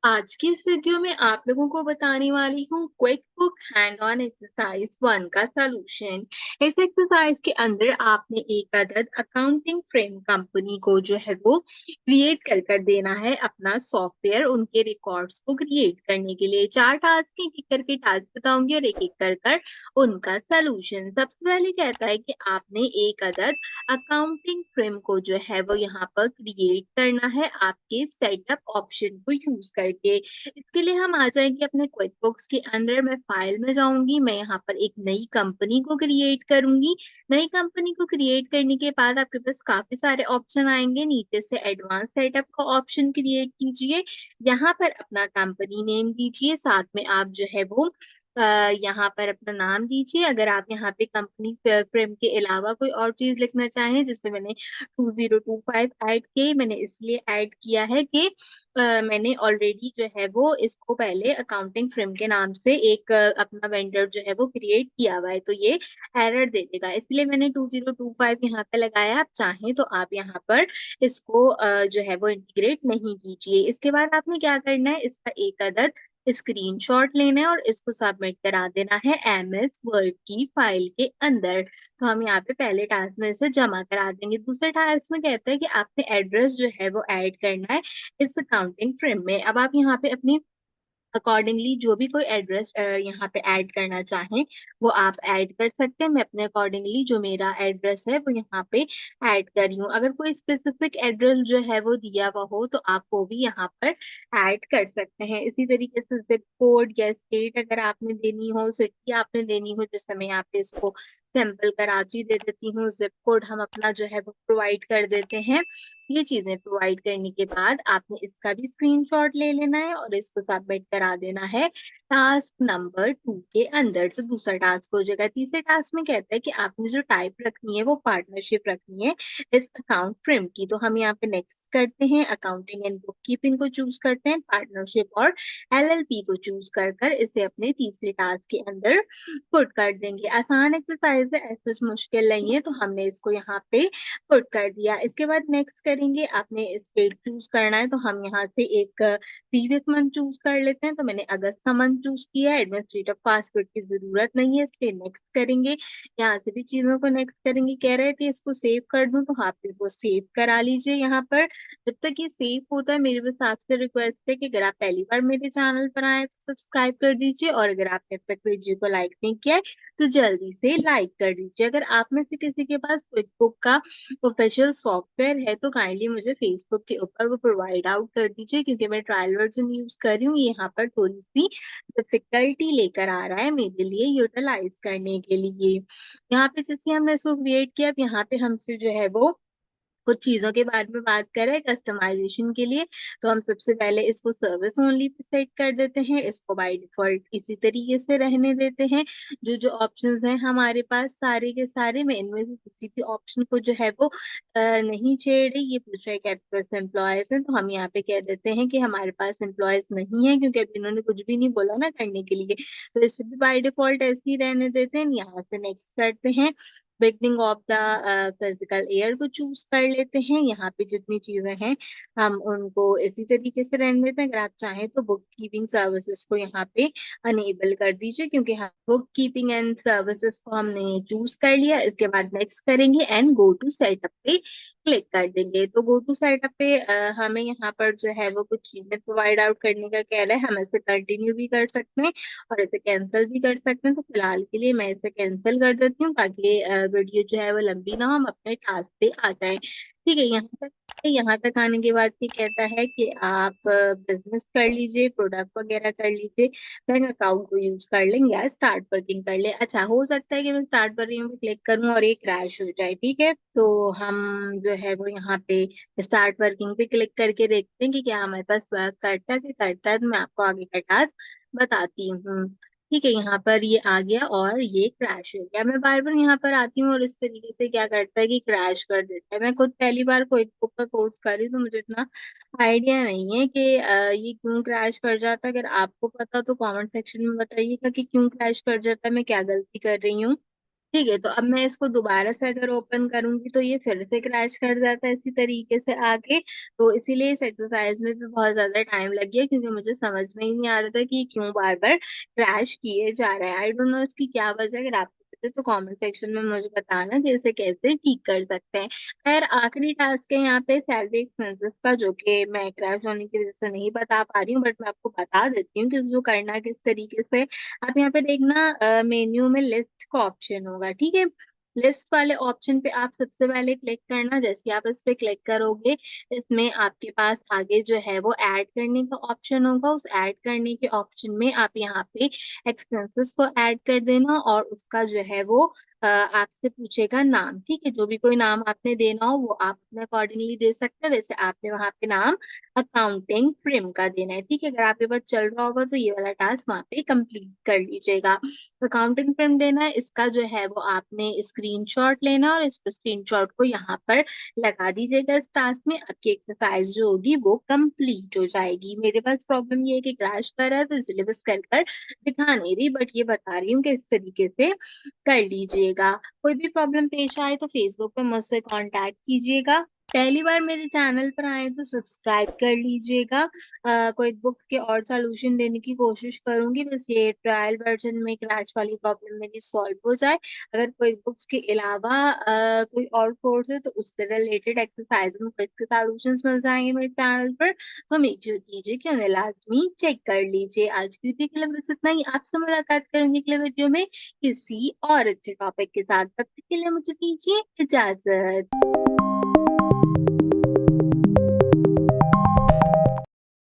आज की इस वीडियो में आप लोगों को बताने वाली हूँ quick book hand on exercise 1 का सॉल्यूशन। इस एक्सरसाइज के अंदर आपने एक अदद अकाउंटिंग फ्रेम कंपनी को जो है वो क्रिएट कर देना है अपना सॉफ्टवेयर उनके रिकॉर्ड्स को क्रिएट करने के लिए। 4 टास्क एक एक करके टास्क बताऊंगी और एक एक कर उनका सॉल्यूशन। सबसे पहले कहता है कि आपने एक अदद अकाउंटिंग फ्रेम को जो है वो यहाँ पर क्रिएट करना है आपके सेटअप ऑप्शन को यूज करके। इसके लिए हम आ जाएंगे अपने क्विक बुक्स के अंदर। मैं फाइल में जाऊंगी, मैं यहाँ पर एक नई कंपनी को क्रिएट करूंगी। नई कंपनी को क्रिएट करने के बाद आपके पास काफी सारे ऑप्शन आएंगे। नीचे से एडवांस सेटअप का ऑप्शन क्रिएट कीजिए, यहाँ पर अपना कंपनी नेम दीजिए, साथ में आप जो है वो अ, यहाँ पर अपना नाम दीजिए। अगर आप यहाँ पे कंपनी फ्रेम के अलावा कोई और चीज लिखना चाहें, जैसे मैंने 2025 ऐड किए, मैंने इसलिए ऐड किया है कि मैंने ऑलरेडी जो है वो इसको पहले अकाउंटिंग फ्रेम के नाम से एक अपना वेंडर जो है वो क्रिएट किया हुआ है, तो ये एरर दे देगा, इसलिए मैंने 2025 यहाँ पे लगाया। आप चाहें तो आप यहाँ पर इसको जो है वो इंटीग्रेट नहीं कीजिए। इसके बाद आपने क्या करना है, इसका एक अदद स्क्रीनशॉट लेना है और इसको सबमिट करा देना है एमएस वर्ड की फाइल के अंदर। तो हम यहाँ पे पहले टास्क में इसे जमा करा देंगे। दूसरे टास्क में कहता है कि आपने एड्रेस जो है वो ऐड करना है इस अकाउंटिंग फ्रेम में। अब आप यहाँ पे अपनी अकॉर्डिंगली जो भी कोई एड्रेस यहाँ पे ऐड करना चाहें वो आप ऐड कर सकते हैं। मैं अपने अकॉर्डिंगली जो मेरा एड्रेस है वो यहाँ पे ऐड कर रही हूँ। अगर कोई स्पेसिफिक एड्रेस जो है वो दिया हुआ हो तो आप वो भी यहाँ पर ऐड कर सकते हैं। इसी तरीके से जिप कोड या स्टेट अगर आपने देनी हो, सिटी आपने देनी हो, जैसे मैं यहाँ पे इसको सैंपल कराची दे देती हूँ, जिप कोड हम अपना जो है वो प्रोवाइड कर देते हैं। ये चीजें प्रोवाइड करने के बाद आपने इसका भी स्क्रीनशॉट ले लेना है और इसको सबमिट करा देना है टास्क नंबर 2 के अंदर। तो दूसरा टास्क हो जाएगा। तीसरे टास्क में कहता है कि आपने जो टाइप रखनी है वो पार्टनरशिप रखनी है इस अकाउंट फ्रेम की। तो हम यहाँ पे नेक्स्ट करते हैं, अकाउंटिंग एंड बुक कीपिंग को चूज करते हैं, पार्टनरशिप और एलएलपी को चूज कर इसे अपने तीसरे टास्क के अंदर पुट कर देंगे। आसान एक्सरसाइज है, ऐसा कुछ मुश्किल नहीं है, तो हमने इसको यहाँ पे पुट कर दिया। इसके बाद नेक्स्ट करेंगे, आपने स्टेट चूज करना है, तो हम यहाँ से एक प्रीवियस मंथ चूज कर लेते हैं। तो मैंने अगस्त का मंथ चूज किया है। एडमिनिस्ट्रेटिव पासवर्ड की जरूरत नहीं है, इसलिए नेक्स्ट करेंगे। यहाँ से भी चीजों को नेक्स्ट करेंगे। कह रहे थे इसको सेव कर दूं, तो आप इसको सेव करा लीजिए। यहाँ पर जब तक ये सेव होता है, मेरे बस आपसे रिक्वेस्ट है कि अगर आप पहली बार मेरे चैनल पर आए तो सब्सक्राइब कर दीजिए, और अगर आपने अब तक वीडियो को लाइक नहीं किया है तो जल्दी से लाइक कर दीजिए। अगर आप में से किसी के पास क्विक बुक का ऑफिशियल सॉफ्टवेयर है तो काइंडली मुझे फेसबुक के ऊपर वो प्रोवाइड आउट कर दीजिए, क्योंकि मैं ट्रायल वर्जन यूज कर रही हूँ। यहाँ पर थोड़ी सी डिफिकल्टी लेकर आ रहा है मेरे लिए यूटिलाइज करने के लिए। यहाँ पे जैसे हमने इसको क्रिएट किया, अब यहाँ पे हमसे जो है वो कुछ चीजों के बारे में बात करें कस्टमाइजेशन के लिए। तो हम सबसे पहले इसको सर्विस ओनली पे सेट कर देते हैं, इसको बाय डिफॉल्ट इसी तरीके से रहने देते हैं। जो जो ऑप्शंस हैं हमारे पास सारे के सारे, मैं इनमें से किसी भी ऑप्शन को जो है वो नहीं छेड़ रही। ये पूछ रहा है कि आपके पास एम्प्लॉयज हैं, तो हम यहाँ पे कह देते हैं कि हमारे पास एम्प्लॉयज नहीं है, क्योंकि अभी इन्होंने कुछ भी नहीं बोला ना करने के लिए, तो इसे भी बाय डिफॉल्ट ऐसे ही रहने देते हैं। यहाँ से नेक्स्ट करते हैं, beginning of the physical year को चूज कर लेते हैं। यहाँ पे जितनी चीजें हैं हम उनको इसी तरीके से रहने देते हैं। अगर आप चाहें तो बुक कीपिंग सर्विसेज को यहाँ पे अनेबल कर दीजिए, क्योंकि हम बुक कीपिंग एंड सर्विसेज को हमने चूज कर लिया। इसके बाद नेक्स्ट करेंगे एंड गो टू सेटअप पे क्लिक कर देंगे। तो गो टू सेटअप पे हमें यहाँ पर जो है वो कुछ चीजें प्रोवाइड आउट करने का कह रहा है। हम इसे कंटिन्यू भी कर सकते हैं और इसे कैंसिल भी कर सकते हैं। तो फिलहाल के लिए मैं इसे कैंसिल कर देती हूँ, ताकि वीडियो जो है वो लंबी ना हो, हम अपने टास्क पे आ जाए। ठीक है, यहाँ तक आने के बाद ये कहता है कि आप बिजनेस कर लीजिए, प्रोडक्ट वगैरह कर लीजिए, बैंक अकाउंट को यूज कर लेंगे या स्टार्ट वर्किंग कर ले। अच्छा, हो सकता है कि मैं स्टार्ट वर्किंग पे क्लिक करूँ और ये क्रैश हो जाए। ठीक है, तो हम जो है वो यहाँ पे स्टार्ट वर्किंग पे क्लिक करके देखते हैं कि क्या हमारे पास वर्क करता है कि करता है। तो मैं आपको आगे का टास्क बताती हूँ। ठीक है, यहाँ पर ये आ गया और ये क्रैश हो गया। मैं बार बार यहाँ पर आती हूँ और इस तरीके से क्या करता है कि क्रैश कर देता है। मैं खुद पहली बार कोई बुक का कोर्स कर रही हूँ, तो मुझे इतना आइडिया नहीं है कि ये क्यों क्रैश कर जाता है। अगर आपको पता तो कमेंट सेक्शन में बताइएगा कि क्यों क्रैश कर जाता है, मैं क्या गलती कर रही हूँ। ठीक है, तो अब मैं इसको दोबारा से अगर ओपन करूँगी तो ये फिर से क्रैश कर जाता है इसी तरीके से आगे। तो इसीलिए इस एक्सरसाइज़ में भी बहुत ज़्यादा टाइम लग गया क्योंकि मुझे समझ में ही नहीं आ रहा था कि ये क्यों बार-बार क्रैश किए जा रहा है। आई डोंट नो इसकी क्या वजह है, अगर आपको पता है तो कमेंट सेक्शन में मुझे बताना कि इसे कैसे ठीक कर सकते हैं। खैर आखिरी टास्क है यहाँ पे सैलरी एक्सपेंसेस का, जो कि मैं क्रैश होने की वजह से नहीं बता पा रही हूँ, बट मैं आपको बता देती हूँ कि उसको करना किस तरीके से। आप यहाँ पे देखना मेन्यू में लिस्ट का ऑप्शन होगा, ठीक है? लिस्ट वाले ऑप्शन पे आप सबसे पहले क्लिक करना, जैसे ही आप इस पे क्लिक करोगे, इसमें आपके पास आगे जो है वो ऐड करने का ऑप्शन होगा। उस ऐड करने के ऑप्शन में आप यहाँ पे एक्सपेंसेस को ऐड कर देना और उसका जो है वो आपसे पूछेगा नाम, ठीक है? जो भी कोई नाम आपने देना हो वो आप अपने अकॉर्डिंगली दे सकते हो। वैसे आपने वहाँ पे नाम अकाउंटिंग फ्रेम का देना है, ठीक है? अगर आपके पास चल रहा होगा तो ये वाला टास्क वहाँ पे कंप्लीट कर लीजिएगा। अकाउंटिंग फ्रेम देना है, इसका जो है वो आपने स्क्रीनशॉट लेना और इस स्क्रीनशॉट को यहाँ पर लगा दीजिएगा इस टास्क में। आपकी एक्सरसाइज जो होगी वो कंप्लीट हो जाएगी। मेरे पास प्रॉब्लम ये है कि क्रैश कर रहा है तो इसलिए बस कर दिखा नहीं रही, बट ये बता रही हूँ कि इस तरीके से कर लीजिएगा। कोई भी प्रॉब्लम पेश आए तो फेसबुक पे मुझसे कांटेक्ट कीजिएगा। पहली बार मेरे चैनल पर आए तो सब्सक्राइब कर लीजिएगा। क्विक बुक्स के और सॉल्यूशन देने की कोशिश करूँगी, बस ये ट्रायल वर्जन में क्रैश वाली प्रॉब्लम मेरी सॉल्व हो जाए। अगर क्विक बुक्स के अलावा कोई और कोर्स है तो उससे रिलेटेड एक्सरसाइज में क्विज के सॉल्यूशंस मिल जाएँगे मेरे चैनल पर, तो मेक श्योर कीजिए कि उन्हें लाज़मी चेक कर लीजिए। आज की वीडियो के लिए बस इतना ही। आपसे मुलाकात करूँगी अगले वीडियो में किसी और अच्छे टॉपिक के साथ। तब तक के लिए मुझे दीजिए इजाज़त।